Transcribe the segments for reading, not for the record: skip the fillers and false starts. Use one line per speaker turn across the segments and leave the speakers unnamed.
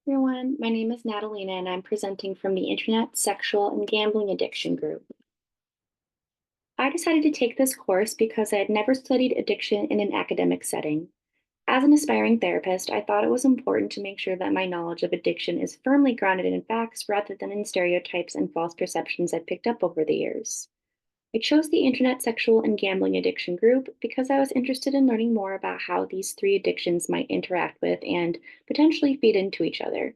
Everyone, my name is Natalina and I'm presenting from the Internet Sexual and Gambling Addiction Group. I decided to take this course because I had never studied addiction in an academic setting. As an aspiring therapist, I thought it was important to make sure that my knowledge of addiction is firmly grounded in facts rather than in stereotypes and false perceptions I picked up over the years. I chose the Internet Sexual and Gambling Addiction Group because I was interested in learning more about how these three addictions might interact with and potentially feed into each other.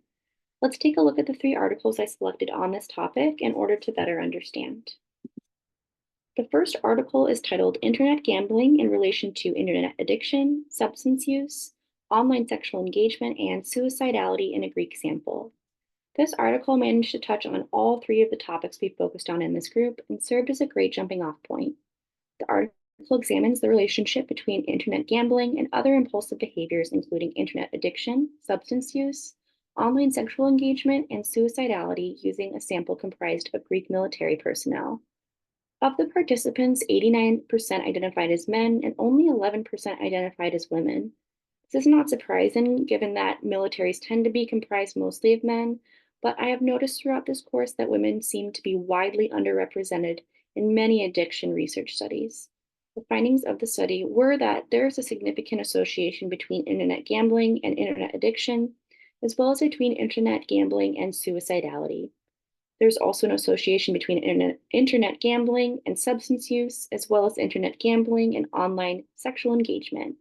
Let's take a look at the three articles I selected on this topic in order to better understand. The first article is titled Internet Gambling in Relation to Internet Addiction, Substance Use, Online Sexual Engagement, and Suicidality in a Greek Sample. This article managed to touch on all three of the topics we focused on in this group and served as a great jumping off point. The article examines the relationship between internet gambling and other impulsive behaviors, including internet addiction, substance use, online sexual engagement, and suicidality, using a sample comprised of Greek military personnel. Of the participants, 89% identified as men and only 11% identified as women. This is not surprising given that militaries tend to be comprised mostly of men, but I have noticed throughout this course that women seem to be widely underrepresented in many addiction research studies. The findings of the study were that there is a significant association between internet gambling and internet addiction, as well as between internet gambling and suicidality. There's also an association between internet gambling and substance use, as well as internet gambling and online sexual engagement.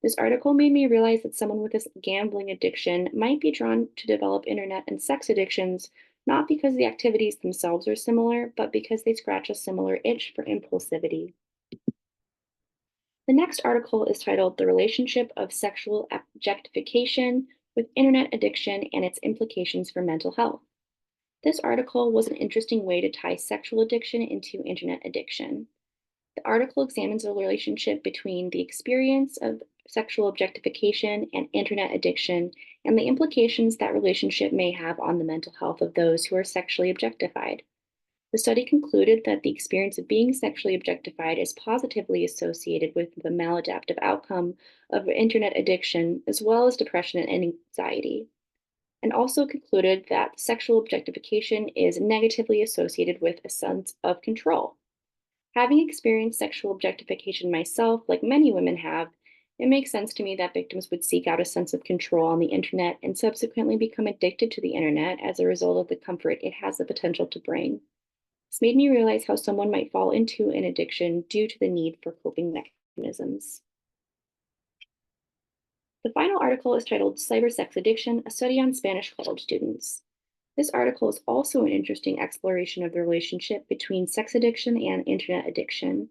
This article made me realize that someone with this gambling addiction might be drawn to develop internet and sex addictions, not because the activities themselves are similar, but because they scratch a similar itch for impulsivity. The next article is titled The Relationship of Sexual Objectification with Internet Addiction and Its Implications for Mental Health. This article was an interesting way to tie sexual addiction into internet addiction. The article examines the relationship between the experience of sexual objectification and internet addiction and the implications that relationship may have on the mental health of those who are sexually objectified. The study concluded that the experience of being sexually objectified is positively associated with the maladaptive outcome of internet addiction, as well as depression and anxiety, and also concluded that sexual objectification is negatively associated with a sense of control. Having experienced sexual objectification myself, like many women have, it makes sense to me that victims would seek out a sense of control on the internet and subsequently become addicted to the internet as a result of the comfort it has the potential to bring. This made me realize how someone might fall into an addiction due to the need for coping mechanisms. The final article is titled Cyber Sex Addiction, a study on Spanish college students. This article is also an interesting exploration of the relationship between sex addiction and internet addiction.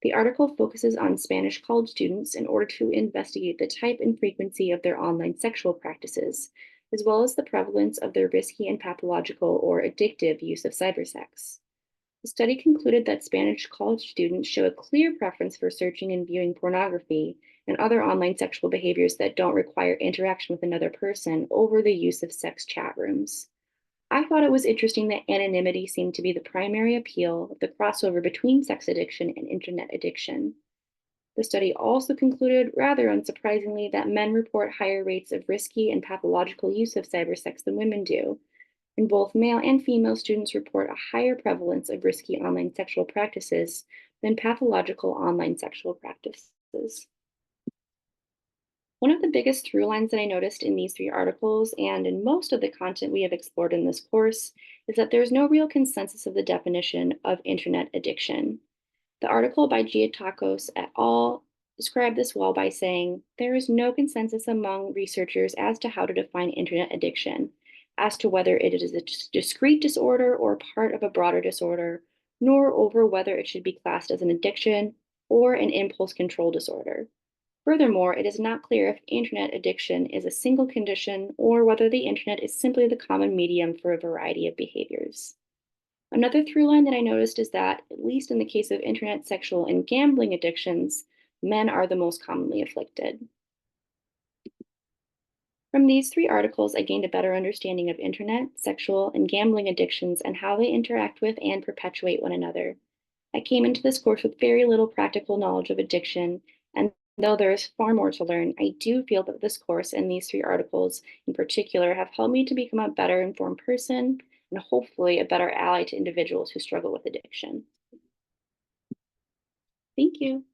The article focuses on Spanish college students in order to investigate the type and frequency of their online sexual practices, as well as the prevalence of their risky and pathological or addictive use of cybersex. The study concluded that Spanish college students show a clear preference for searching and viewing pornography and other online sexual behaviors that don't require interaction with another person over the use of sex chat rooms. I thought it was interesting that anonymity seemed to be the primary appeal of the crossover between sex addiction and internet addiction. The study also concluded, rather unsurprisingly, that men report higher rates of risky and pathological use of cybersex than women do, and both male and female students report a higher prevalence of risky online sexual practices than pathological online sexual practices. One of the biggest through lines that I noticed in these three articles and in most of the content we have explored in this course is that there's no real consensus of the definition of internet addiction. The article by Giatakos et al. Described this well by saying, there is no consensus among researchers as to how to define internet addiction, as to whether it is a discrete disorder or part of a broader disorder, nor over whether it should be classed as an addiction or an impulse control disorder. Furthermore, it is not clear if internet addiction is a single condition or whether the internet is simply the common medium for a variety of behaviors. Another through line that I noticed is that, at least in the case of internet sexual and gambling addictions, men are the most commonly afflicted. From these three articles, I gained a better understanding of internet, sexual, and gambling addictions and how they interact with and perpetuate one another. I came into this course with very little practical knowledge of addiction, and Though there is far more to learn, I do feel that this course and these three articles in particular have helped me to become a better informed person and hopefully a better ally to individuals who struggle with addiction. Thank you.